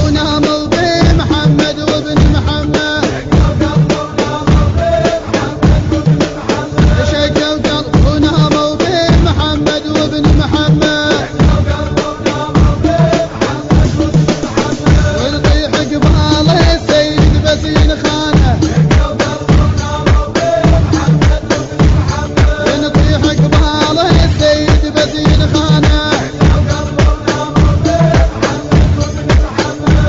وناموا بمحمد وابن محمد، شقوا قلب وناموا بمحمد وابن محمد، ونطيح قبال السيد بزين خانه، ونطيح قبال السيد بزين خانه،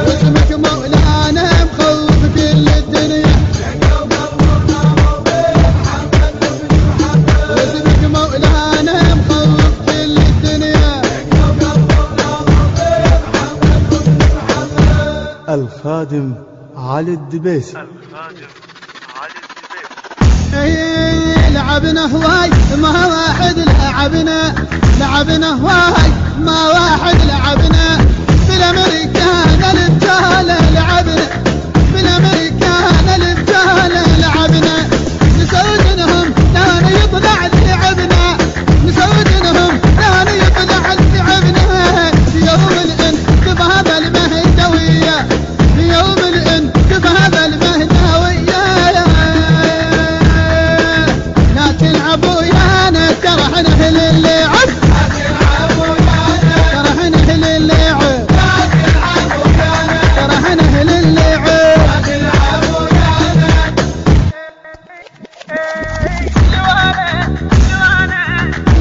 واسمك مولانا مخوف كل الدنيا، واسمك مولانا مخوف كل الدنيا. الخادم علي الدبيسي. لعبنا هواي ما واحد لعبنا هواي ما واحد لعبنا، بالامريكان الرجال لعبنا، بالامريكان الرجال لعبنا، نسودنهم لان يطلع لعبنا، نسودنهم لان يطلع لعبنا، في يوم الانتفاضه المهدويه، في يوم الانتفاضه المهدويه، لا تلعبوا يانا ترى احنا اهل اللعب، ترى احنا اهل اللعب، ترى احنا اهل اللعب.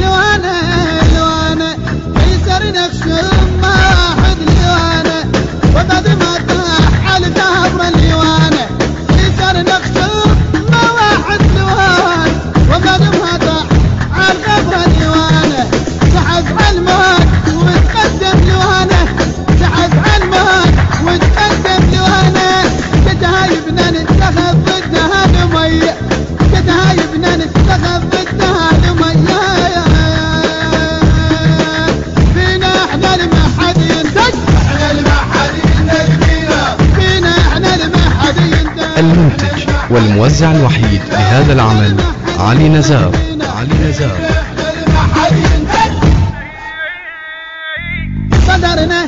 لوانا قيصر نفسه ما واحد لوانا، وبعد ما طاح على ثابر اللوانا، قيصر نفسه ما واحد لوانا، وبعد ما طاح على ثابر اللوانا، سحب على الموت وتقدم لوانا، سحب على الموت وتقدم لوانا، كتايبنا نتخذ ضدها دمية، كتايبنا نتخذ ضدها دمية، فينا احنا لما حد ينتج، احنا لما حد ينتج فينا، فينا احنا لما حد ينتج. المنتج والموزع الوحيد لهذا العمل علي نزار. صدرنا